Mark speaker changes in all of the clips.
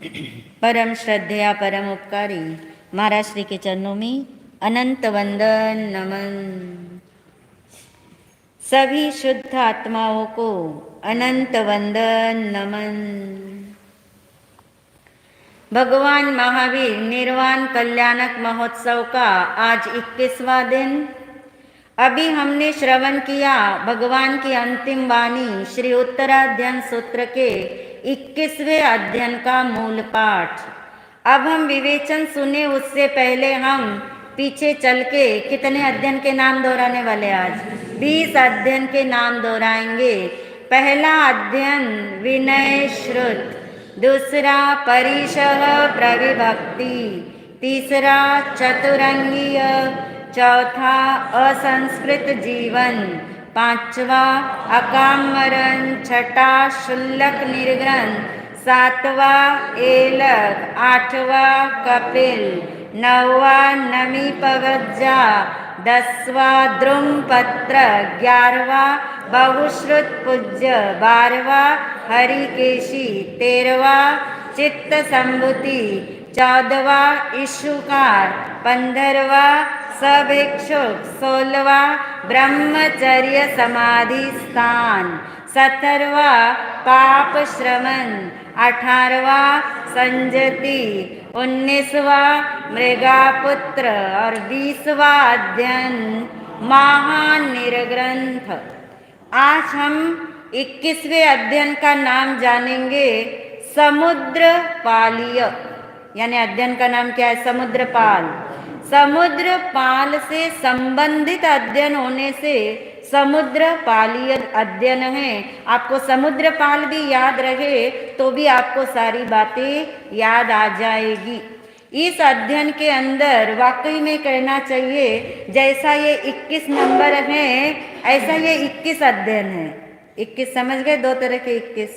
Speaker 1: परम श्रद्धेया परम उपकारी महाराज श्री के चरणों में अनंत वंदन नमन। सभी शुद्ध आत्माओं को अनंत वंदन नमन। भगवान महावीर निर्वाण कल्याणक महोत्सव का आज 21वां दिन। अभी हमने श्रवण किया भगवान की अंतिम वाणी श्री उत्तराध्ययन सूत्र के 21वें अध्ययन का मूल पाठ। अब हम विवेचन सुने उससे पहले हम पीछे चल के कितने अध्ययन के नाम दोहराने वाले? आज 20 अध्ययन के नाम दोहराएंगे। पहला अध्ययन विनय श्रुत, दूसरा परिशः प्रविभक्ति, तीसरा चतुरंगीय, चौथा असंस्कृत जीवन, पांचवा अकाम मरण, छठा शुल्लक निर्ग्रंथ, सातवा एलक, आठवा कपिल, नौवा नमी पवज्जा, 10वां द्रुमपत्र, 11वां बहुश्रुत पूज्य, 12वां हरिकेशी, 13वां चित्त संभूति, 14वां इशुकार, 15वां सभिक्षुक, 16वां ब्रह्मचर्य समाधि स्थान, 17वां पाप श्रमण, 18वां संजति, 19वां मृगापुत्र और 20वां अध्ययन महानिर्ग्रंथ। आज हम 21वें अध्ययन का नाम जानेंगे समुद्र पालीय, यानी अध्ययन का नाम क्या है? समुद्र पाल। समुद्र पाल से संबंधित अध्ययन होने से समुद्र पालीय अध्ययन है। आपको समुद्र पाल भी याद रहे तो भी आपको सारी बातें याद आ जाएगी। इस अध्ययन के अंदर वाकई में कहना चाहिए जैसा ये 21 नंबर है ऐसा ये 21 अध्ययन है। 21 समझ गए? दो तरह के 21,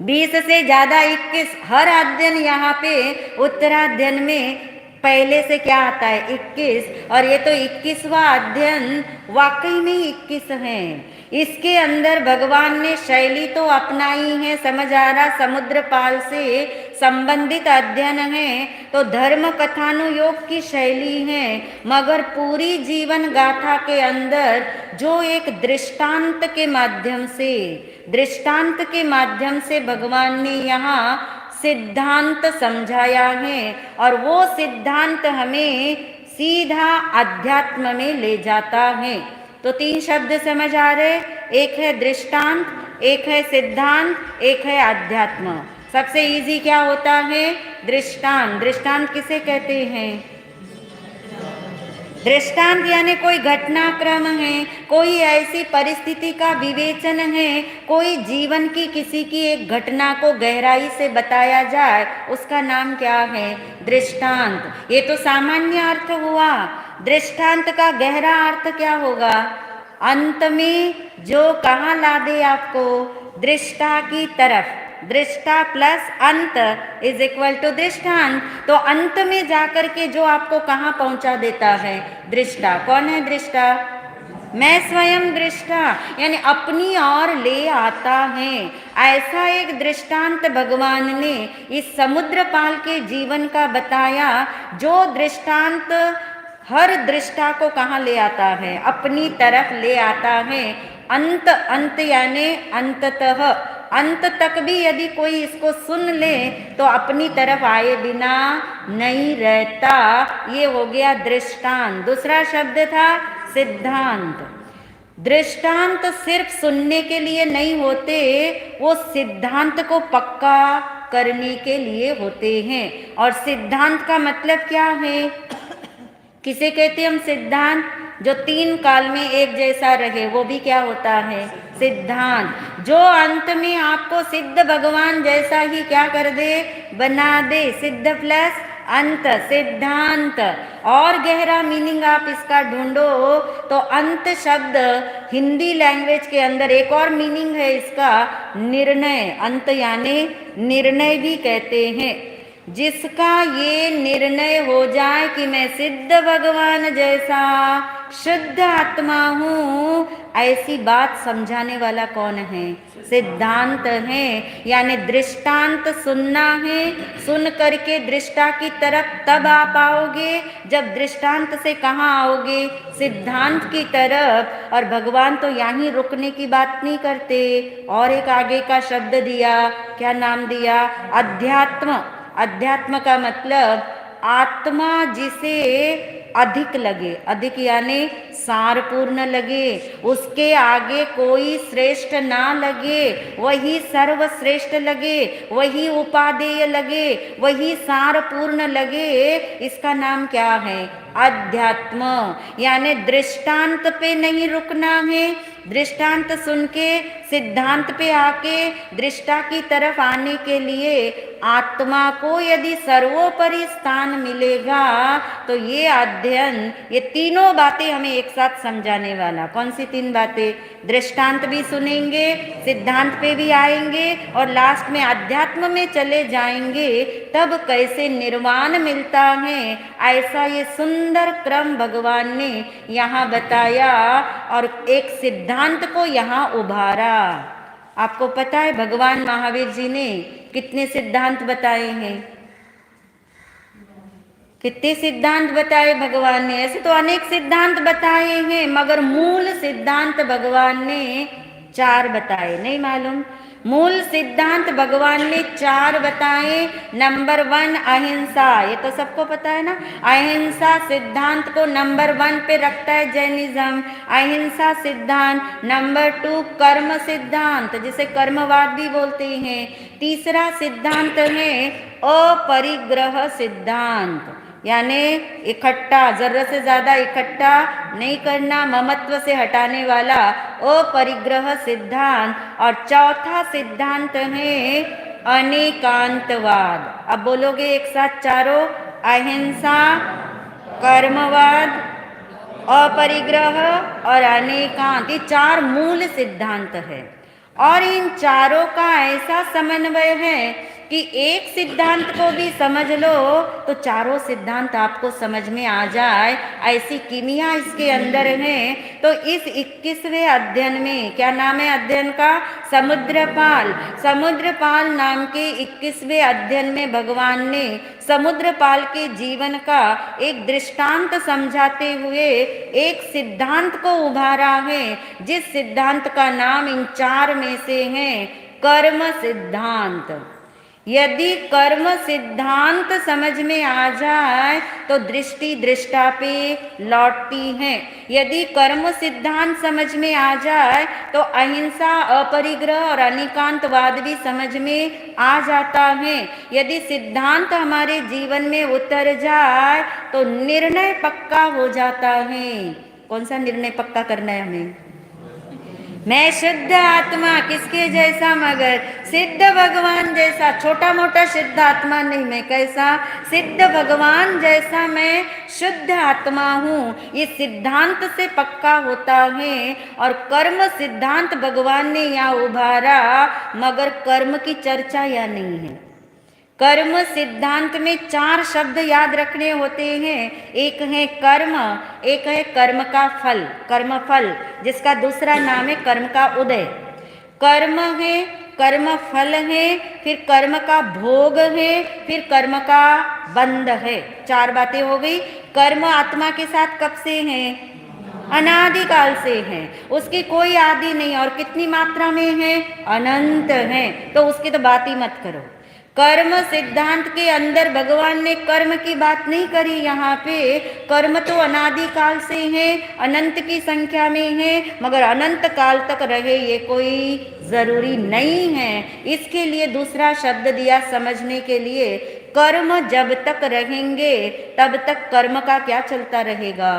Speaker 1: 20 से ज्यादा 21। हर अध्ययन यहाँ पे उत्तराध्ययन में पहले से क्या आता है? 21। और ये तो 21वां अध्ययन वाकई में 21 है। इसके अंदर भगवान ने शैली तो अपनाई है, समझ आ रहा? समुद्र पाल से संबंधित अध्ययन है तो धर्म कथानुयोग की शैली है, मगर पूरी जीवन गाथा के अंदर जो एक दृष्टांत के माध्यम से भगवान ने यहाँ सिद्धांत समझाया है और वो सिद्धांत हमें सीधा अध्यात्म में ले जाता है। तो 3 शब्द समझ आ रहे? एक है दृष्टांत, एक है सिद्धांत, एक है अध्यात्म। सबसे इजी क्या होता है? दृष्टांत। दृष्टांत किसे कहते हैं? दृष्टांत यानी कोई घटनाक्रम है, कोई ऐसी परिस्थिति का विवेचन है, कोई जीवन की किसी की एक घटना को गहराई से बताया जाए, उसका नाम क्या है? दृष्टांत। ये तो सामान्य अर्थ हुआ। दृष्टांत का गहरा अर्थ क्या होगा? अंत में जो कहाँ ला दे आपको? दृष्टा की तरफ। दृष्टा प्लस अंत इज इक्वल टू दृष्टांत। तो अंत में जाकर के जो आपको कहाँ पहुंचा देता है? दृष्टा। कौन है दृष्टा? मैं स्वयं दृष्टा, यानी अपनी ओर ले आता है। ऐसा एक दृष्टांत भगवान ने इस समुद्र पाल के जीवन का बताया, जो दृष्टांत हर दृष्टा को कहाँ ले आता है? अपनी तरफ ले आता है। अंत यानी अंततः, अंत तक भी यदि कोई इसको सुन ले तो अपनी तरफ आए बिना नहीं रहता। ये हो गया दृष्टांत। दूसरा शब्द था सिद्धांत। दृष्टांत सिर्फ सुनने के लिए नहीं होते, वो सिद्धांत को पक्का करने के लिए होते हैं। और सिद्धांत का मतलब क्या है? किसे कहते हैं हम सिद्धांत? जो 3 काल में एक जैसा रहे, वो भी क्या होता है? सिद्धांत। जो अंत में आपको सिद्ध भगवान जैसा ही क्या कर दे? बना दे। सिद्ध प्लस अंत, सिद्धांत। और गहरा मीनिंग आप इसका ढूंढो तो अंत शब्द हिंदी लैंग्वेज के अंदर एक और मीनिंग है इसका, निर्णय। अंत यानी निर्णय भी कहते हैं। जिसका ये निर्णय हो जाए कि मैं सिद्ध भगवान जैसा शुद्ध आत्मा हूँ, ऐसी बात समझाने वाला कौन है? सिद्धांत है। यानी दृष्टांत सुनना है, सुन करके दृष्टा की तरफ तब आ पाओगे जब दृष्टांत से कहाँ आओगे? सिद्धांत की तरफ। और भगवान तो यहीं रुकने की बात नहीं करते, और एक आगे का शब्द दिया, क्या नाम दिया? अध्यात्म। अध्यात्म का मतलब आत्मा जिसे अधिक लगे, अधिक यानी सारपूर्ण लगे, उसके आगे कोई श्रेष्ठ ना लगे, वही सर्वश्रेष्ठ लगे, वही उपादेय लगे, वही सारपूर्ण लगे, इसका नाम क्या है? अध्यात्म। यानी दृष्टांत पे नहीं रुकना है, दृष्टांत सुन के सिद्धांत पे आके दृष्टा की तरफ आने के लिए आत्मा को यदि सर्वोपरि स्थान मिलेगा तो ये अध्ययन, ये तीनों बातें हमें एक साथ समझाने वाला। कौन सी तीन बातें? दृष्टांत भी सुनेंगे, सिद्धांत पे भी आएंगे, और लास्ट में अध्यात्म में चले जाएंगे। तब कैसे निर्वाण मिलता है, ऐसा ये सुंदर क्रम भगवान ने यहाँ बताया और एक सिद्धांत को यहाँ उभारा। आपको पता है भगवान महावीर जी ने कितने सिद्धांत बताए हैं? कितने सिद्धांत बताए भगवान ने? ऐसे तो अनेक सिद्धांत बताए हैं, मगर मूल सिद्धांत भगवान ने 4 बताए। नहीं मालूम? मूल सिद्धांत भगवान ने 4 बताए। नंबर 1 अहिंसा, ये तो सबको पता है ना। अहिंसा सिद्धांत को नंबर 1 पे रखता है जैनिज्म, अहिंसा सिद्धांत। नंबर 2 कर्म सिद्धांत, जिसे कर्मवाद भी बोलते हैं। तीसरा सिद्धांत है अपरिग्रह सिद्धांत, यानी इकट्ठा, जरूरत से ज्यादा इकट्ठा नहीं करना, ममत्व से हटाने वाला अपरिग्रह सिद्धांत। और चौथा सिद्धांत है अनेकांतवाद। अब बोलोगे एक साथ चारों, अहिंसा, कर्मवाद, अपरिग्रह और अनेकांत, ये 4 मूल सिद्धांत है। और इन चारों का ऐसा समन्वय है कि एक सिद्धांत को भी समझ लो तो चारों सिद्धांत आपको समझ में आ जाए, ऐसी कीमिया इसके अंदर है। तो इस 21वें अध्ययन में, क्या नाम है अध्ययन का? समुद्रपाल। समुद्रपाल नाम के 21वें अध्ययन में भगवान ने समुद्रपाल के जीवन का एक दृष्टांत समझाते हुए एक सिद्धांत को उभारा है, जिस सिद्धांत का नाम इन 4 में से है कर्म सिद्धांत। यदि कर्म सिद्धांत समझ में आ जाए तो दृष्टि दृष्टा पे लौटती है। यदि कर्म सिद्धांत समझ में आ जाए तो अहिंसा, अपरिग्रह और अनेकांतवाद भी समझ में आ जाता है। यदि सिद्धांत हमारे जीवन में उतर जाए तो निर्णय पक्का हो जाता है। कौन सा निर्णय पक्का करना है हमें? मैं शुद्ध आत्मा, किसके जैसा? मगर सिद्ध भगवान जैसा। छोटा मोटा सिद्ध आत्मा नहीं, मैं कैसा? सिद्ध भगवान जैसा मैं शुद्ध आत्मा हूँ। ये सिद्धांत से पक्का होता है। और कर्म सिद्धांत भगवान ने यहाँ उभारा, मगर कर्म की चर्चा यहाँ नहीं है। कर्म सिद्धांत में 4 शब्द याद रखने होते हैं। एक है कर्म, एक है कर्म का फल, कर्म फल, जिसका दूसरा नाम है कर्म का उदय। कर्म है, कर्म फल है, फिर कर्म का भोग है, फिर कर्म का बंध है। 4 बातें हो गई। कर्म आत्मा के साथ कब से है? अनादिकाल से है, उसकी कोई आदि नहीं। और कितनी मात्रा में है? अनंत है। तो उसकी तो बात ही मत करो। कर्म सिद्धांत के अंदर भगवान ने कर्म की बात नहीं करी। यहाँ पे कर्म तो अनादिकाल से है, अनंत की संख्या में है, मगर अनंत काल तक रहे ये कोई जरूरी नहीं है। इसके लिए दूसरा शब्द दिया समझने के लिए, कर्म जब तक रहेंगे तब तक कर्म का क्या चलता रहेगा?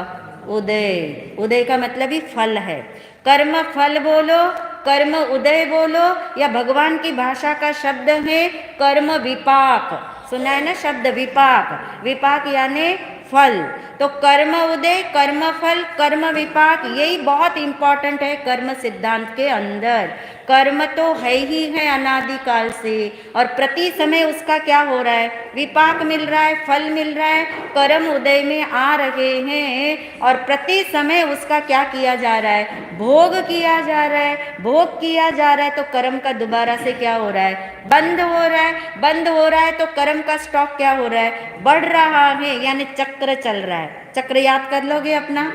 Speaker 1: उदय। उदय का मतलब ही फल है। कर्म फल बोलो, कर्म उदय बोलो, या भगवान की भाषा का शब्द है कर्म विपाक। सुना है ना शब्द विपाक? विपाक यानी फल। तो कर्म उदय, कर्म फल, कर्म विपाक, यही बहुत इंपॉर्टेंट है कर्म सिद्धांत के अंदर। कर्म तो है ही है अनादिकाल से, और प्रति समय उसका क्या हो रहा है, विपाक मिल रहा है, फल मिल रहा है, कर्म उदय में आ रहे हैं, और प्रति समय उसका क्या किया जा रहा है, भोग किया जा रहा है। भोग किया जा रहा है तो कर्म का दोबारा से क्या हो रहा है, बंद हो रहा है। बंद हो रहा है तो कर्म का स्टॉक क्या हो रहा है, बढ़ रहा है, यानी चक्र चल रहा है। चक्र याद कर लोगे अपना,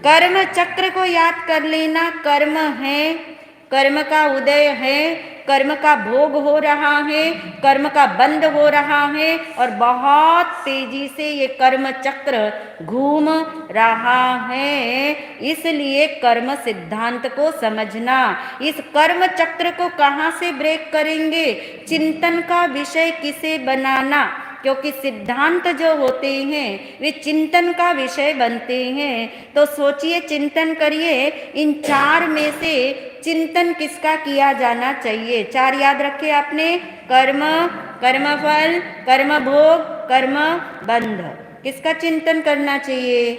Speaker 1: कर्म चक्र को याद कर लेना। कर्म है, कर्म का उदय है, कर्म का भोग हो रहा है, कर्म का बंद हो रहा है, और बहुत तेजी से ये कर्म चक्र घूम रहा है। इसलिए कर्म सिद्धांत को समझना। इस कर्म चक्र को कहाँ से ब्रेक करेंगे, चिंतन का विषय किसे बनाना, क्योंकि सिद्धांत जो होते हैं वे चिंतन का विषय बनते हैं। तो सोचिए, चिंतन करिए, इन चार में से चिंतन किसका किया जाना चाहिए। चार याद रखे आपने, कर्म, कर्मफल, कर्म भोग, कर्म बंध। किसका चिंतन करना चाहिए,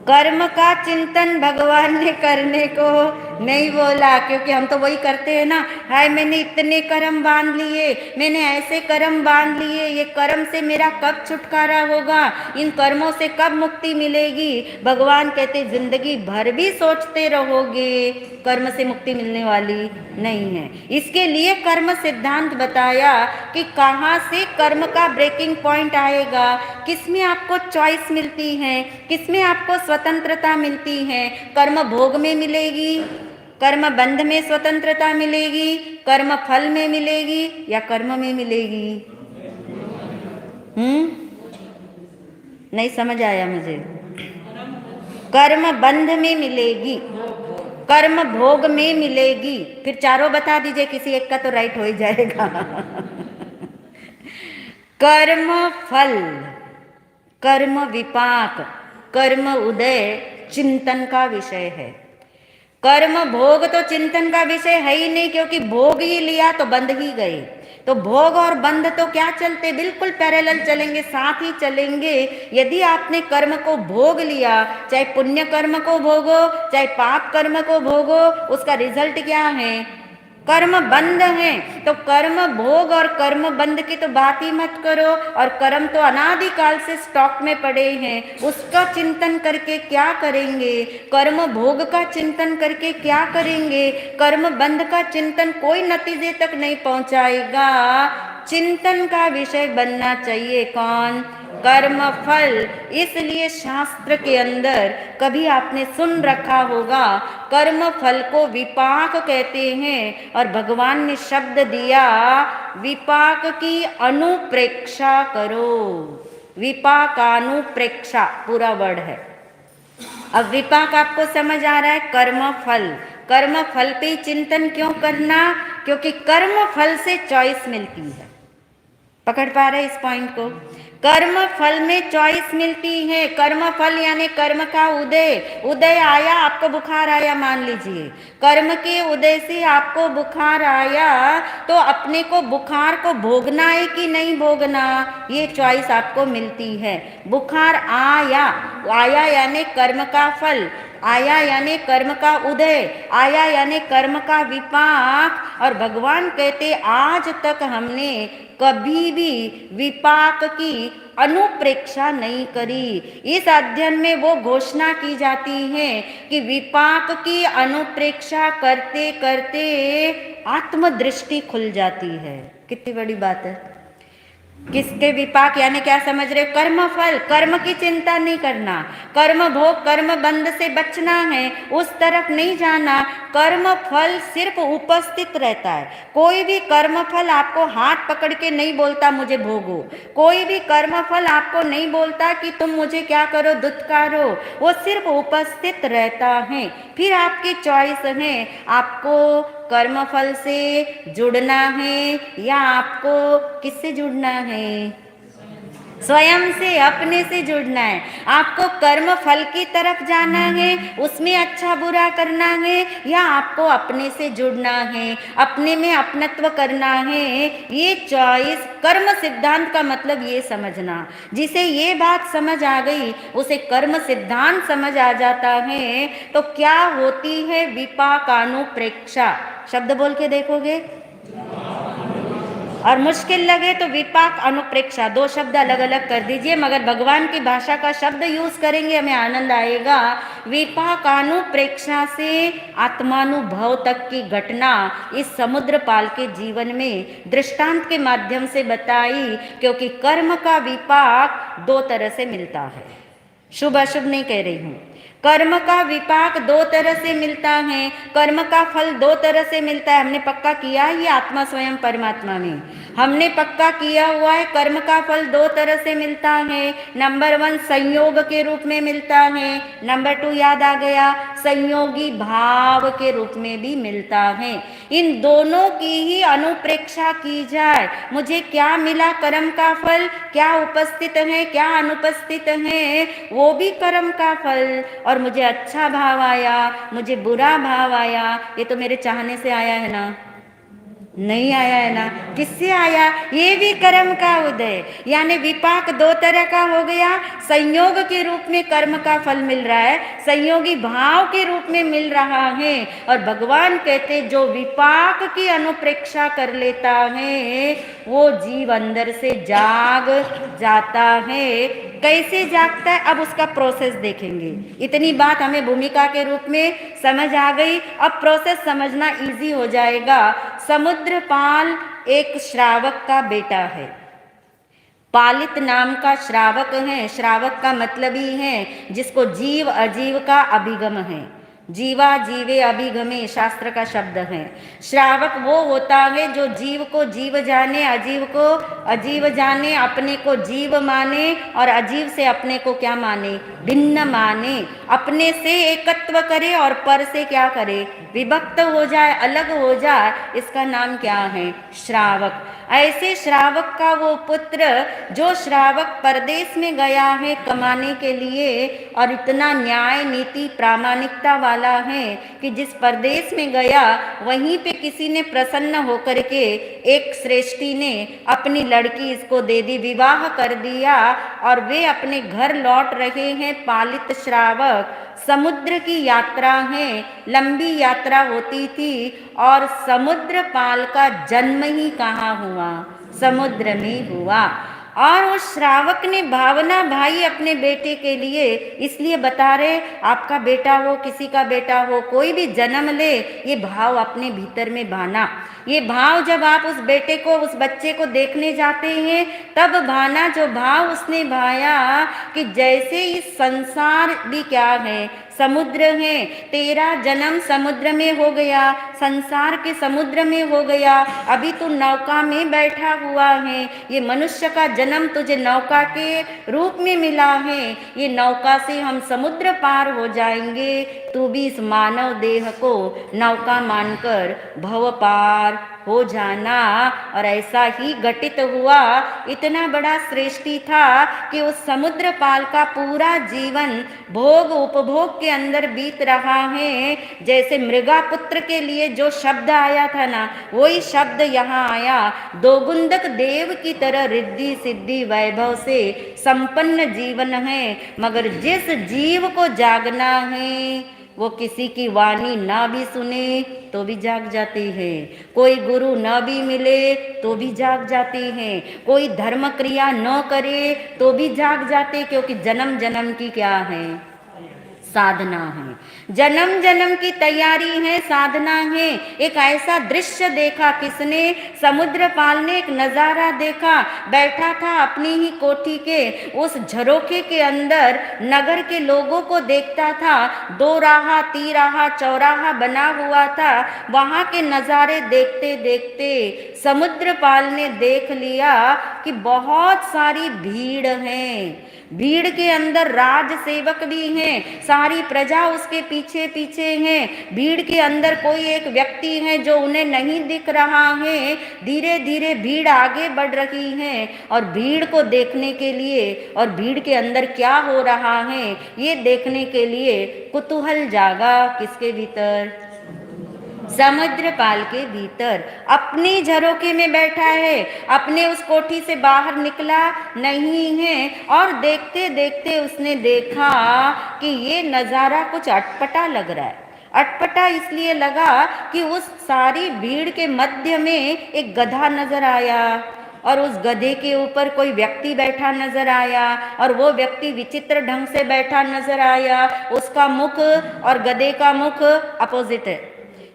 Speaker 1: कर्म का चिंतन भगवान ने करने को नहीं बोला, क्योंकि हम तो वही करते हैं ना, हाय मैंने इतने कर्म बांध लिए, मैंने ऐसे कर्म बांध लिए, ये कर्म से मेरा कब छुटकारा होगा, इन कर्मों से कब मुक्ति मिलेगी। भगवान कहते जिंदगी भर भी सोचते रहोगे, कर्म से मुक्ति मिलने वाली नहीं है। इसके लिए कर्म सिद्धांत बताया कि कहाँ से कर्म का ब्रेकिंग पॉइंट आएगा, किसमें आपको चॉइस मिलती है, किसमें आपको स्वतंत्रता मिलती है। कर्म भोग में मिलेगी, कर्म बंध में स्वतंत्रता मिलेगी, कर्म फल में मिलेगी, या कर्म में मिलेगी। नहीं समझ आया मुझे। कर्म बंध में मिलेगी, कर्म भोग में मिलेगी। फिर चारों बता दीजिए, किसी एक का तो राइट हो ही जाएगा। कर्म फल, कर्म विपाक, कर्म उदय चिंतन का विषय है। कर्म भोग तो चिंतन का विषय है ही नहीं, क्योंकि भोग ही लिया तो बंध ही गए। तो भोग और बंध तो क्या चलते, बिल्कुल पैरेलल चलेंगे, साथ ही चलेंगे। यदि आपने कर्म को भोग लिया, चाहे पुण्य कर्म को भोगो चाहे पाप कर्म को भोगो, उसका रिजल्ट क्या है, कर्म बंध है। तो कर्म भोग और कर्म बंध की तो बात ही मत करो, और कर्म तो अनादिकाल से स्टॉक में पड़े हैं, उसका चिंतन करके क्या करेंगे, कर्म भोग का चिंतन करके क्या करेंगे, कर्म बंध का चिंतन कोई नतीजे तक नहीं पहुंचाएगा। चिंतन का विषय बनना चाहिए कौन, कर्म फल। इसलिए शास्त्र के अंदर कभी आपने सुन रखा होगा, कर्म फल को विपाक कहते हैं, और भगवान ने शब्द दिया विपाक की अनुप्रेक्षा करो। विपाकानुप्रेक्षा पूरा वर्ड है। अब विपाक आपको समझ आ रहा है, कर्म फल, कर्म फल पे चिंतन क्यों करना, क्योंकि कर्म फल से चॉइस मिलती है। पकड़ पा रहे इस पॉइंट को, कर्म फल में चॉइस मिलती है। कर्म फल यानी कर्म का उदय, उदय आया, आपको बुखार आया मान लीजिए, कर्म के उदय से आपको बुखार आया, तो अपने को बुखार को भोगना है कि नहीं भोगना, ये चॉइस आपको मिलती है। बुखार आया, आया यानी कर्म का फल, आया यानी कर्म का उदय, आया यानी कर्म का विपाक। और भगवान कहते आज तक हमने कभी भी विपाक की अनुप्रेक्षा नहीं करी। इस अध्ययन में वो घोषणा की जाती है कि विपाक की अनुप्रेक्षा करते करते आत्मदृष्टि खुल जाती है। कितनी बड़ी बात है। किसके विपाक यानी क्या समझ रहे, कर्म फल, कर्म की चिंता नहीं करना, कर्म भोग कर्म बंध से बचना है, उस तरफ नहीं जाना। कर्म फल सिर्फ उपस्थित रहता है। कोई भी कर्म फल आपको हाथ पकड़ के नहीं बोलता मुझे भोगो, कोई भी कर्म फल आपको नहीं बोलता कि तुम मुझे क्या करो, दुत्कारो, वो सिर्फ उपस्थित रहता है। फिर आपकी चॉइस है, आपको कर्म फल से जुड़ना है या आपको किससे जुड़ना है, स्वयं से, अपने से जुड़ना है। आपको कर्म फल की तरफ जाना है, उसमें अच्छा बुरा करना है, या आपको अपने से जुड़ना है, अपने में अपनत्व करना है। ये चॉइस, कर्म सिद्धांत का मतलब ये समझना। जिसे ये बात समझ आ गई उसे कर्म सिद्धांत समझ आ जाता है। तो क्या होती है विपाकानुप्रेक्षा? शब्द बोल के देखोगे, और मुश्किल लगे तो विपाक अनुप्रेक्षा, दो शब्द अलग अलग कर दीजिए, मगर भगवान की भाषा का शब्द यूज करेंगे, हमें आनंद आएगा। विपाकानुप्रेक्षा से आत्मानुभव तक की घटना इस समुद्रपाल के जीवन में दृष्टांत के माध्यम से बताई, क्योंकि कर्म का विपाक दो तरह से मिलता है। शुभ अशुभ नहीं कह रही हूं, कर्म का विपाक दो तरह से मिलता है, कर्म का फल दो तरह से मिलता है। हमने पक्का किया है ये आत्मा स्वयं परमात्मा में, हमने पक्का किया हुआ है कर्म का फल दो तरह से मिलता है। नंबर 1 संयोग के रूप में मिलता है, नंबर 2 याद आ गया, संयोगी भाव के रूप में भी मिलता है। इन दोनों की ही अनुप्रेक्षा की जाए। मुझे क्या मिला कर्म का फल, क्या उपस्थित है क्या अनुपस्थित है, वो भी कर्म का फल। और मुझे अच्छा भाव आया, मुझे बुरा भाव आया, ये तो मेरे चाहने से आया है ना, नहीं आया है ना, किससे आया, ये भी कर्म का उदय। यानी विपाक दो तरह का हो गया, संयोग के रूप में कर्म का फल मिल रहा है, संयोगी भाव के रूप में मिल रहा है। और भगवान कहते जो विपाक की अनुप्रेक्षा कर लेता है वो जीव अंदर से जाग जाता है। कैसे जागता है, अब उसका प्रोसेस देखेंगे। इतनी बात हमें भूमिका के रूप में समझ आ गई, अब प्रोसेस समझना इजी हो जाएगा। समुद्रपाल एक श्रावक का बेटा है, पालित नाम का श्रावक है। श्रावक का मतलब ही है जिसको जीव अजीव का अभिगम है, जीवा जीवे अभिगमे शास्त्र का शब्द है। श्रावक वो होता है जो जीव को जीव जाने, अजीव को अजीव जाने, अपने को जीव माने और अजीव से अपने को क्या माने, भिन्न माने, अपने से एकत्व करे और पर से क्या करे, विभक्त हो जाए, अलग हो जाए। इसका नाम क्या है, श्रावक। ऐसे श्रावक का वो पुत्र जो श्रावक परदेश में गया है कमाने के लिए, और इतना न्याय नीति प्रामाणिकता वाला है कि जिस परदेश में गया वहीं पे किसी ने प्रसन्न होकर के, एक श्रेष्ठी ने अपनी लड़की इसको दे दी, विवाह कर दिया, और वे अपने घर लौट रहे हैं पालित श्रावक। समुद्र की यात्रा है, लंबी यात्रा होती थी, और समुद्र पाल का जन्म ही कहाँ हुआ, समुद्र में हुआ। और उस श्रावक ने भावना भाई अपने बेटे के लिए, इसलिए बता रहे आपका बेटा हो, किसी का बेटा हो, कोई भी जन्म ले, ये भाव अपने भीतर में भाना। ये भाव जब आप उस बेटे को, उस बच्चे को देखने जाते हैं तब भाना, जो भाव उसने भाया कि जैसे इस संसार भी क्या है, समुद्र है, तेरा जन्म समुद्र में हो गया, संसार के समुद्र में हो गया, अभी तू नौका में बैठा हुआ है, ये मनुष्य का जन्म तुझे नौका के रूप में मिला है, ये नौका से हम समुद्र पार हो जाएंगे, तू भी इस मानव देह को नौका मानकर भव पार हो जाना। और ऐसा ही घटित हुआ। इतना बड़ा श्रेष्ठी था कि उस समुद्र पाल का पूरा जीवन भोग उपभोग के अंदर बीत रहा है। जैसे मृगा पुत्र के लिए जो शब्द आया था ना, वही शब्द यहाँ आया। दोगुंदक देव की तरह रिद्धि सिद्धि वैभव से संपन्न जीवन है, मगर जिस जीव को जागना है वो किसी की वाणी ना भी सुने तो भी जाग जाती है, कोई गुरु न भी मिले तो भी जाग जाती है, कोई धर्म क्रिया न करे तो भी जाग जाते, क्योंकि जन्म जन्म की क्या है, साधना है, जन्म जन्म की तैयारी है, साधना है। एक ऐसा दृश्य देखा किसने, समुद्र पाल ने एक नजारा देखा। बैठा था अपनी ही कोठी के उस झरोखे के अंदर, नगर के लोगों को देखता था, दो राहा तीराहा चौराहा बना हुआ था। वहां के नजारे देखते देखते समुद्र पाल ने देख लिया कि बहुत सारी भीड़ है, भीड़ के अंदर राज सेवक भी हैं, सारी प्रजा उसके पीछे पीछे है। भीड़ के अंदर कोई एक व्यक्ति है जो उन्हें नहीं दिख रहा है। धीरे धीरे भीड़ आगे बढ़ रही है और भीड़ को देखने के लिए और भीड़ के अंदर क्या हो रहा है ये देखने के लिए कुतूहल जागा किसके भीतर? समुद्रपाल के भीतर। अपने झरोखे में बैठा है, अपने उस कोठी से बाहर निकला नहीं है और देखते देखते उसने देखा कि ये नज़ारा कुछ अटपटा लग रहा है। अटपटा इसलिए लगा कि उस सारी भीड़ के मध्य में एक गधा नजर आया और उस गधे के ऊपर कोई व्यक्ति बैठा नजर आया और वो व्यक्ति विचित्र ढंग से बैठा नजर आया। उसका मुख और गधे का मुख अपोजिट है,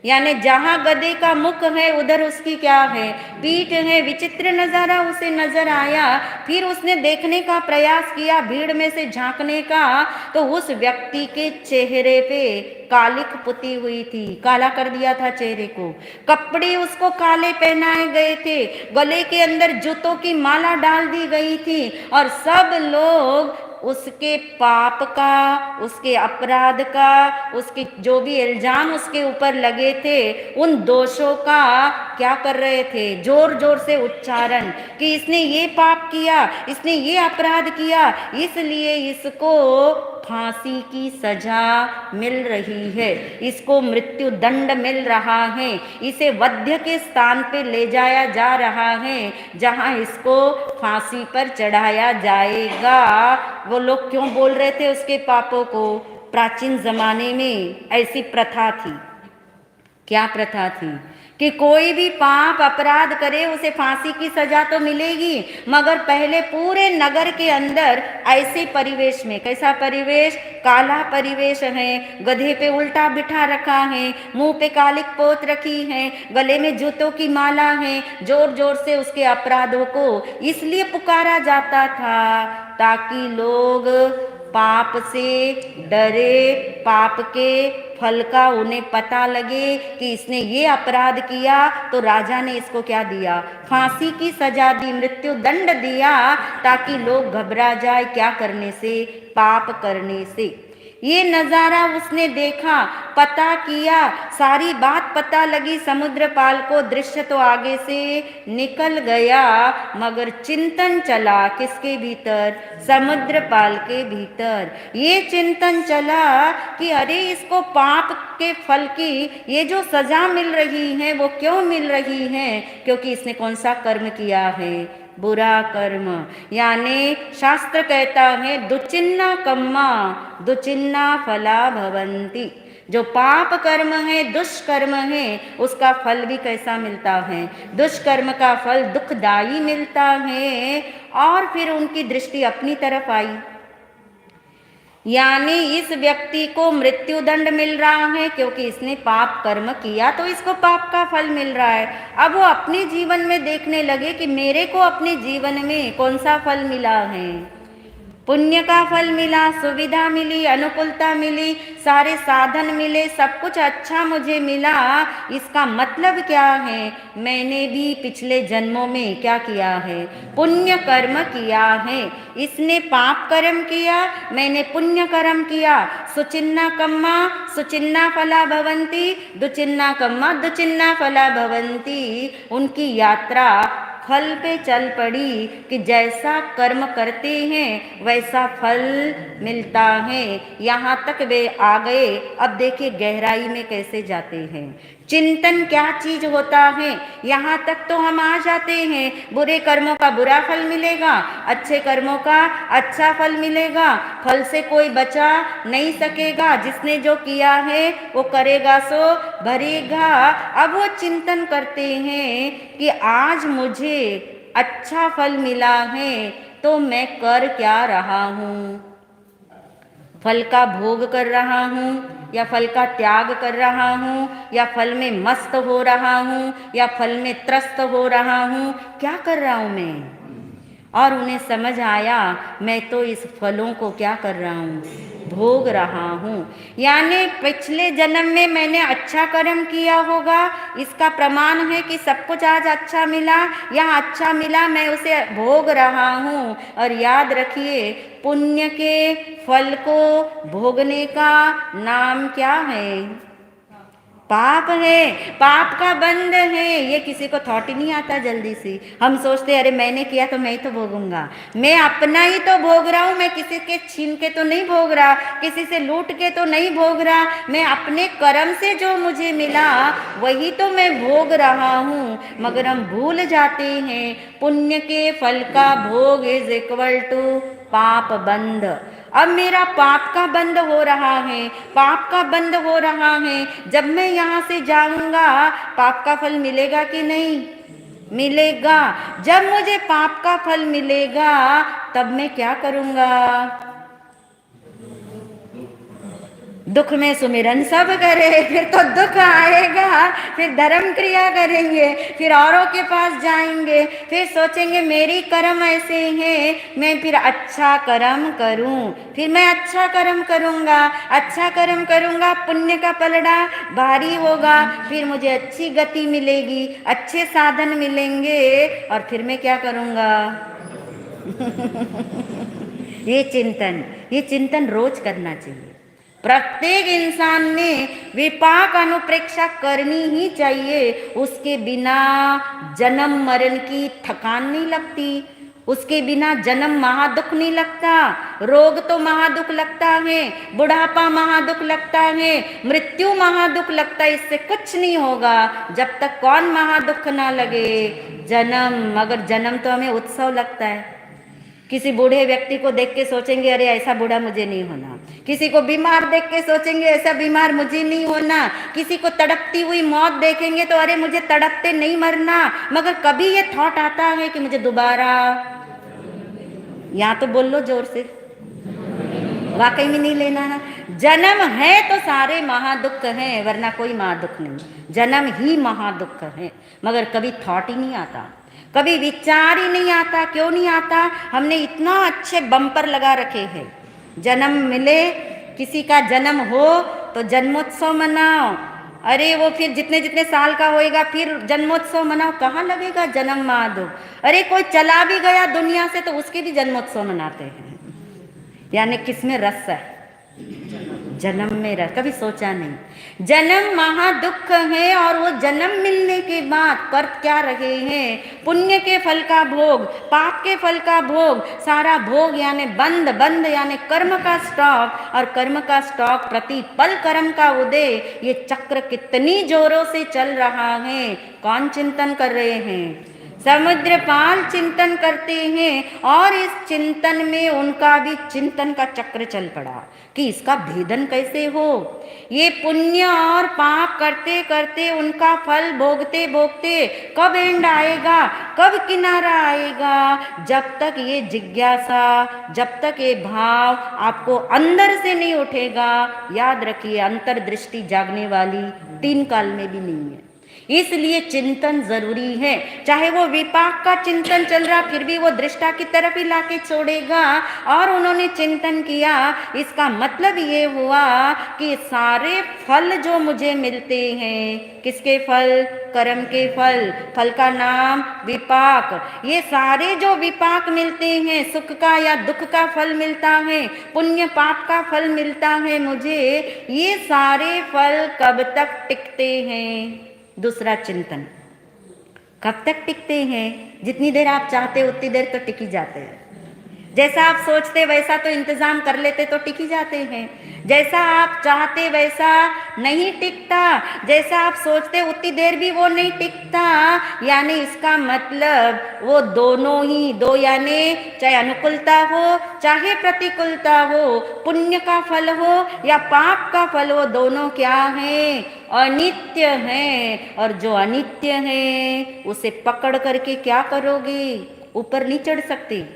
Speaker 1: यानी जहां गधे का मुख है उधर उसकी क्या है? पीठ है। विचित्र नजारा उसे नजर आया। फिर उसने देखने का प्रयास किया, भीड़ में से झांकने का, तो उस व्यक्ति के चेहरे पे कालिक पुती हुई थी, काला कर दिया था चेहरे को। कपड़े उसको काले पहनाए गए थे, गले के अंदर जूतों की माला डाल दी गई थी और सब लोग उसके पाप का, उसके अपराध का, उसके जो भी इल्जाम उसके ऊपर लगे थे उन दोषों का क्या कर रहे थे? जोर जोर से उच्चारण कि इसने ये पाप किया, इसने ये अपराध किया, इसलिए इसको फांसी की सजा मिल रही है, इसको मृत्यु दंड मिल रहा है, इसे वध्य के स्थान पे ले जाया जा रहा है जहां इसको फांसी पर चढ़ाया जाएगा। वो लोग क्यों बोल रहे थे उसके पापों को? प्राचीन जमाने में ऐसी प्रथा थी। क्या प्रथा थी? कि कोई भी पाप अपराध करे उसे फांसी की सजा तो मिलेगी, मगर पहले पूरे नगर के अंदर ऐसे परिवेश में, कैसा परिवेश? काला परिवेश है, गधे पे उल्टा बिठा रखा है, मुंह पे कालिक पोत रखी है, गले में जूतों की माला है, जोर जोर से उसके अपराधों को इसलिए पुकारा जाता था ताकि लोग पाप से डरे, पाप के फल का उन्हें पता लगे कि इसने ये अपराध किया तो राजा ने इसको क्या दिया? फांसी की सजा दी, मृत्यु दंड दिया, ताकि लोग घबरा जाए। क्या करने से? पाप करने से। ये नज़ारा उसने देखा, पता किया, सारी बात पता लगी समुद्रपाल को। दृश्य तो आगे से निकल गया मगर चिंतन चला किसके भीतर? समुद्रपाल के भीतर। ये चिंतन चला कि अरे इसको पाप के फल की ये जो सजा मिल रही है वो क्यों मिल रही है? क्योंकि इसने कौन सा कर्म किया है? बुरा कर्म। यानी शास्त्र कहता है दुचिन्ना कम्मा दुचिन्ना फला भवंती। जो पाप कर्म है, दुष्कर्म है, उसका फल भी कैसा मिलता है? दुष्कर्म का फल दुखदाई मिलता है। और फिर उनकी दृष्टि अपनी तरफ आई, यानी इस व्यक्ति को मृत्यु दंड मिल रहा है क्योंकि इसने पाप कर्म किया, तो इसको पाप का फल मिल रहा है। अब वो अपने जीवन में देखने लगे कि मेरे को अपने जीवन में कौन सा फल मिला है? पुण्य का फल मिला, सुविधा मिली, अनुकूलता मिली, सारे साधन मिले, सब कुछ अच्छा मुझे मिला। इसका मतलब क्या है? मैंने भी पिछले जन्मों में क्या किया है? पुण्य कर्म किया है। इसने पाप कर्म किया, मैंने पुण्य कर्म किया। सुचिन्ना कम्मा सुचिन्ना फला भवंती, दुचिन्ना कम्मा दुचिन्ना फला भवंती। उनकी यात्रा फल पे चल पड़ी कि जैसा कर्म करते हैं वैसा फल मिलता है। यहाँ तक वे आ गए। अब देखिए गहराई में कैसे जाते हैं। चिंतन क्या चीज होता है, यहाँ तक तो हम आ जाते हैं। बुरे कर्मों का बुरा फल मिलेगा, अच्छे कर्मों का अच्छा फल मिलेगा। फल से कोई बचा नहीं सकेगा, जिसने जो किया है वो करेगा सो भरेगा। अब वो चिंतन करते हैं कि आज मुझे अच्छा फल मिला है तो मैं कर क्या रहा हूँ? फल का भोग कर रहा हूँ या फल का त्याग कर रहा हूँ, या फल में मस्त हो रहा हूँ या फल में त्रस्त हो रहा हूँ? क्या कर रहा हूँ मैं? और उन्हें समझ आया मैं तो इस फलों को क्या कर रहा हूँ, भोग रहा हूँ। यानी पिछले जन्म में मैंने अच्छा कर्म किया होगा, इसका प्रमाण है कि सब कुछ आज अच्छा मिला, या अच्छा मिला मैं उसे भोग रहा हूँ। और याद रखिए, पुण्य के फल को भोगने का नाम क्या है, पाप है, पाप का बंध है। ये किसी को थॉट ही नहीं आता जल्दी से। हम सोचते अरे मैंने किया तो मैं ही तो भोगूंगा, मैं अपना ही तो भोग रहा हूँ, मैं किसी के छीन के तो नहीं भोग रहा, किसी से लूट के तो नहीं भोग रहा, मैं अपने कर्म से जो मुझे मिला वही तो मैं भोग रहा हूँ। मगर हम भूल जाते हैं पुण्य के फल का भोग इज इक्वल टू पाप बंध। अब मेरा पाप का बंद हो रहा है, पाप का बंद हो रहा है। जब मैं यहाँ से जाऊंगा पाप का फल मिलेगा कि नहीं, मिलेगा। जब मुझे पाप का फल मिलेगा तब मैं क्या करूंगा, दुख में सुमिरन सब करे, फिर तो दुख आएगा, फिर धर्म क्रिया करेंगे, फिर औरों के पास जाएंगे, फिर सोचेंगे मेरी कर्म ऐसे हैं, मैं फिर अच्छा कर्म करूं, फिर मैं अच्छा कर्म करूंगा, अच्छा कर्म करूंगा, पुण्य का पलड़ा भारी होगा, फिर मुझे अच्छी गति मिलेगी, अच्छे साधन मिलेंगे, और फिर मैं क्या करूंगा। ये चिंतन रोज करना चाहिए। प्रत्येक इंसान ने विपाक अनुप्रेक्षा करनी ही चाहिए, उसके बिना जन्म मरण की थकान नहीं लगती, उसके बिना जन्म महादुख नहीं लगता। रोग तो महादुख लगता है, बुढ़ापा महादुख लगता है, मृत्यु महादुख लगता है, इससे कुछ नहीं होगा जब तक कौन महादुख ना लगे, जन्म। मगर जन्म तो हमें उत्सव लगता है। किसी बूढ़े व्यक्ति को देख के सोचेंगे अरे ऐसा बूढ़ा मुझे नहीं होना, किसी को बीमार देख के सोचेंगे ऐसा बीमार मुझे नहीं होना, किसी को तड़पती हुई मौत देखेंगे तो अरे मुझे तड़पते नहीं मरना। मगर कभी ये थॉट आता है कि मुझे दोबारा, यहाँ तो बोल लो जोर से, वाकई में नहीं लेना है। जन्म है तो सारे महादुख हैं, वरना कोई महादुख नहीं, जन्म ही महादुख है। मगर कभी थॉट ही नहीं आता, कभी विचार ही नहीं आता। क्यों नहीं आता, हमने इतना अच्छे बम्पर लगा रखे हैं, जन्म मिले, किसी का जन्म हो तो जन्मोत्सव मनाओ। अरे वो फिर जितने जितने साल का होएगा फिर जन्मोत्सव मनाओ, कहाँ लगेगा जन्म महादुख। अरे कोई चला भी गया दुनिया से तो उसके भी जन्मोत्सव मनाते हैं। यानी किसमें रस है, जन्म में रस। कभी सोचा नहीं जन्म महादुख है, और वो जन्म मिलने के बाद कर क्या रहे हैं, पुण्य के फल का भोग, पाप के फल का भोग, सारा भोग यानी बंद, बंद यानी कर्म का स्टॉक, और कर्म का स्टॉक प्रति पल कर्म का उदय। ये चक्र कितनी जोरों से चल रहा है, कौन चिंतन कर रहे हैं, समुद्रपाल चिंतन करते हैं। और इस चिंतन में उनका भी चिंतन का चक्र चल पड़ा कि इसका भेदन कैसे हो। ये पुण्य और पाप करते करते उनका फल भोगते भोगते कब एंड आएगा, कब किनारा आएगा, जब तक ये जिज्ञासा, जब तक ये भाव आपको अंदर से नहीं उठेगा। याद रखिए अंतर्दृष्टि जागने वाली 3 काल में भी नहीं है, इसलिए चिंतन जरूरी है। चाहे वो विपाक का चिंतन चल रहा फिर भी वो दृष्टा की तरफ ही लाके छोड़ेगा। और उन्होंने चिंतन किया, इसका मतलब ये हुआ कि सारे फल जो मुझे मिलते हैं, किसके फल, कर्म के फल, फल का नाम विपाक। ये सारे जो विपाक मिलते हैं, सुख का या दुख का फल मिलता है, पुण्य पाप का फल मिलता है मुझे, ये सारे फल कब तक टिकते हैं। दूसरा चिंतन, कब तक टिकते हैं, जितनी देर आप चाहते उतनी देर तो टिक ही जाते हैं। जैसा आप सोचते वैसा तो इंतजाम कर लेते तो टिक ही जाते हैं, जैसा आप चाहते वैसा नहीं टिकता, जैसा आप सोचते उतनी देर भी वो नहीं टिकता। यानी इसका मतलब वो दोनों ही, दो यानी चाहे अनुकूलता हो चाहे प्रतिकूलता हो, पुण्य का फल हो या पाप का फल हो, दोनों क्या है, अनित्य है। और जो अनित्य है उसे पकड़ करके क्या करोगे, ऊपर नहीं चढ़ सकते।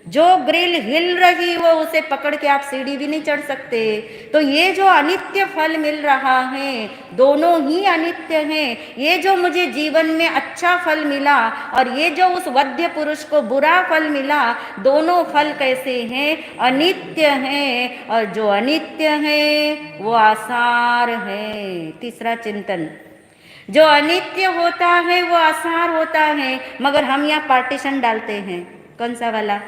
Speaker 1: जो ग्रिल हिल रही हो उसे पकड़ के आप सीढ़ी भी नहीं चढ़ सकते। तो ये जो अनित्य फल मिल रहा है, दोनों ही अनित्य हैं। ये जो मुझे जीवन में अच्छा फल मिला और ये जो उस वध्य पुरुष को बुरा फल मिला, दोनों फल कैसे हैं? अनित्य हैं। और जो अनित्य है वो आसार है। तीसरा चिंतन, जो अनित्य होता है वो आसार होता है, मगर हम यहाँ पार्टीशन डालते हैं। कौन सा वाला?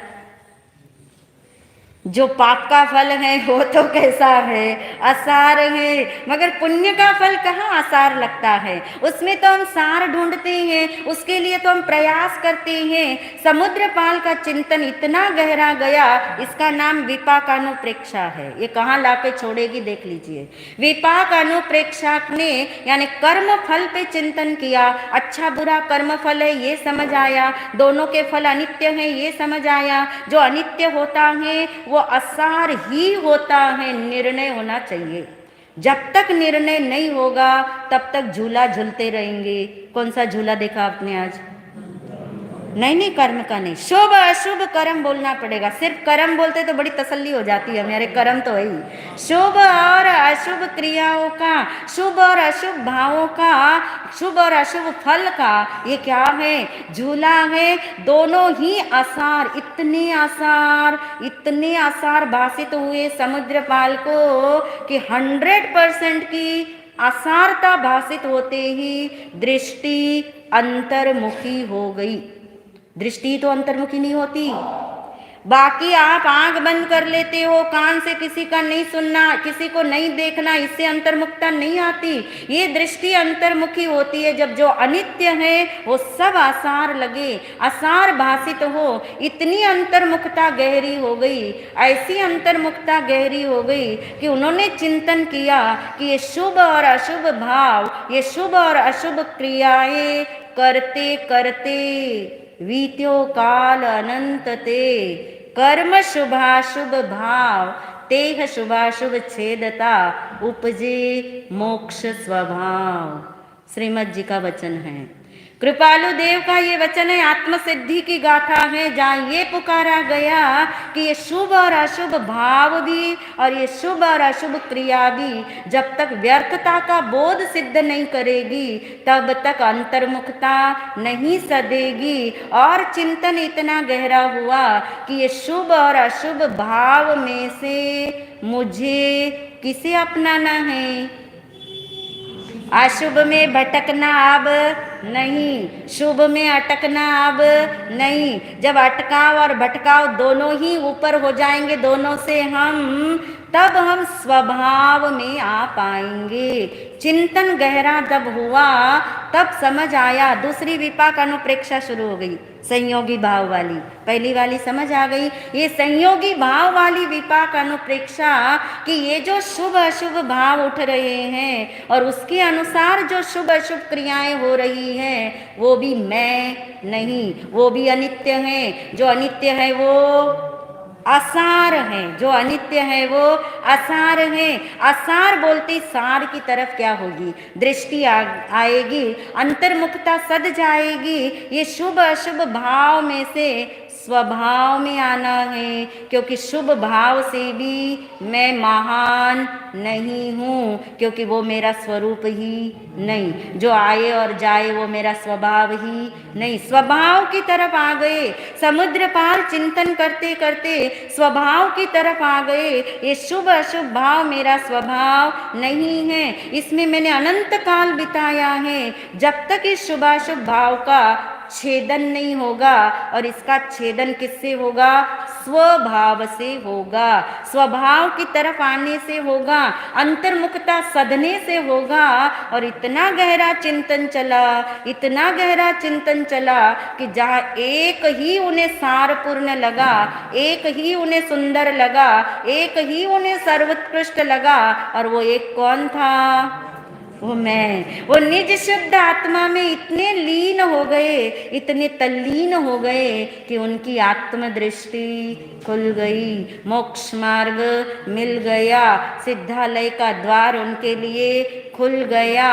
Speaker 1: जो पाप का फल है वो तो कैसा है? आसार है। मगर पुण्य का फल कहाँ आसार लगता है? उसमें तो हम सार ढूंढते हैं, उसके लिए तो हम प्रयास करते हैं। समुद्रपाल का चिंतन इतना गहरा गया, इसका नाम विपाकानुप्रेक्षा है। ये कहाँ लाके छोड़ेगी देख लीजिए। विपाकानुप्रेक्षा ने यानी कर्म फल पे चिंतन किया। अच्छा बुरा कर्म फल है ये समझ आया, दोनों के फल अनित्य है ये समझ आया। जो अनित्य होता है वो आसार ही होता है। निर्णय होना चाहिए। जब तक निर्णय नहीं होगा तब तक झूला झूलते रहेंगे। कौन सा झूला देखा आपने आज? नहीं, कर्म का नहीं, शुभ अशुभ कर्म बोलना पड़ेगा। सिर्फ कर्म बोलते तो बड़ी तसल्ली हो जाती है, मेरे कर्म तो है ही। शुभ और अशुभ क्रियाओं का, शुभ और अशुभ भावों का, शुभ और अशुभ फल का ये क्या है? झूला है। दोनों ही आसार, इतने आसार भाषित हुए समुद्रपाल को कि 100% की आसारता भाषित होते ही दृष्टि अंतर्मुखी हो गई। दृष्टि तो अंतर्मुखी नहीं होती। बाकी आप आंख बंद कर लेते हो, कान से किसी का नहीं सुनना, किसी को नहीं देखना, इससे अंतर्मुखता नहीं आती। ये दृष्टि अंतर्मुखी होती है जब जो अनित्य है वो सब आसार लगे, आसार भाषित हो। इतनी अंतर्मुखता गहरी हो गई, ऐसी अंतर्मुखता गहरी हो गई कि उन्होंने चिंतन किया कि ये शुभ और अशुभ भाव, ये शुभ और अशुभ क्रियाएं करते करते वीत्यो काल अनंत ते, कर्म शुभाशुभ भाव तेह शुभाशुभ छेदता, उपजे मोक्ष स्वभाव। श्रीमद जी का वचन है। कृपालु देव का ये वचन है, आत्मसिद्धि की गाथा है, जहाँ ये पुकारा गया कि ये शुभ और अशुभ भाव भी और ये शुभ और अशुभ क्रिया भी जब तक व्यर्थता का बोध सिद्ध नहीं करेगी तब तक अंतर्मुखता नहीं सदेगी। और चिंतन इतना गहरा हुआ कि ये शुभ और अशुभ भाव में से मुझे किसे अपनाना है? अशुभ में भटकना अब नहीं, शुभ में अटकना अब नहीं। जब अटकाव और भटकाव दोनों ही ऊपर हो जाएंगे दोनों से तब हम स्वभाव में आ पाएंगे। चिंतन गहरा जब हुआ तब समझ आया। दूसरी विपाक अनुप्रेक्षा शुरू हो गई, संयोगी भाव वाली। पहली वाली समझ आ गई, ये संयोगी भाव वाली विपाक अनुप्रेक्षा कि ये जो शुभ अशुभ भाव उठ रहे हैं और उसके अनुसार जो शुभ अशुभ क्रियाएं हो रही हैं वो भी मैं नहीं, वो भी अनित्य हैं। जो अनित्य है वो आसार है, जो अनित्य है वो आसार है। आसार बोलते सार की तरफ क्या होगी? दृष्टि आएगी, अंतर्मुखता सद जाएगी। ये शुभ अशुभ भाव में से स्वभाव में आना है, क्योंकि शुभ भाव से भी मैं महान नहीं हूँ, क्योंकि वो मेरा स्वरूप ही नहीं। जो आए और जाए वो मेरा स्वभाव ही नहीं। स्वभाव की तरफ आ गए, समुद्र पार चिंतन करते करते स्वभाव की तरफ आ गए। ये शुभ अशुभ भाव मेरा स्वभाव नहीं है, इसमें मैंने अनंत काल बिताया है। जब तक इस शुभाशुभ भाव का छेदन नहीं होगा, और इसका छेदन किससे होगा? स्वभाव से होगा, स्वभाव की तरफ आने से होगा, अंतर्मुखता सधने से होगा। और इतना गहरा चिंतन चला, इतना गहरा चिंतन चला कि जहाँ एक ही उन्हें सारपूर्ण लगा, एक ही उन्हें सुंदर लगा, एक ही उन्हें सर्वोत्कृष्ट लगा, और वो एक कौन था? वो मैं, वो निज शुद्ध आत्मा में इतने लीन हो गए, इतने तल्लीन हो गए कि उनकी आत्म दृष्टि खुल गई, मोक्ष मार्ग मिल गया, सिद्धालय का द्वार उनके लिए खुल गया।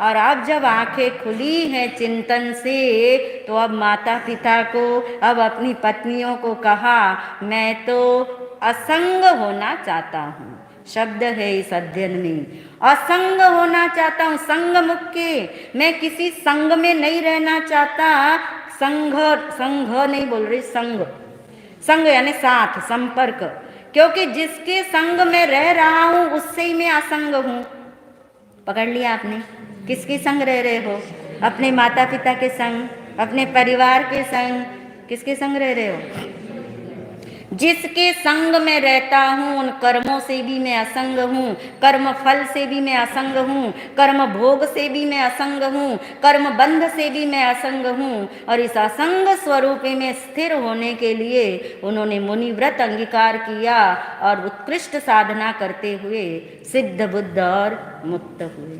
Speaker 1: और अब जब आंखें खुली हैं चिंतन से, तो अब माता पिता को, अब अपनी पत्नियों को कहा, मैं तो असंग होना चाहता हूँ। शब्द है इस अध्ययन में, असंग होना चाहता हूँ, संग मुक्ति, मैं किसी संग में नहीं रहना चाहता। संघ, संघ नहीं बोल रही, संग, संग यानी साथ, संपर्क, क्योंकि जिसके संग में रह रहा हूं उससे ही मैं असंग हूं। पकड़ लिया आपने? किसके संग रह रहे हो? अपने माता पिता के संग, अपने परिवार के संग, किसके संग रह रहे हो? जिसके संग में रहता हूँ उन कर्मों से भी मैं असंग हूँ, कर्म फल से भी मैं असंग हूँ, कर्म भोग से भी मैं असंग हूँ, कर्म बंध से भी मैं असंग हूँ। और इस असंग स्वरूप में स्थिर होने के लिए उन्होंने मुनि व्रत अंगीकार किया और उत्कृष्ट साधना करते हुए सिद्ध बुद्ध और मुक्त हुए।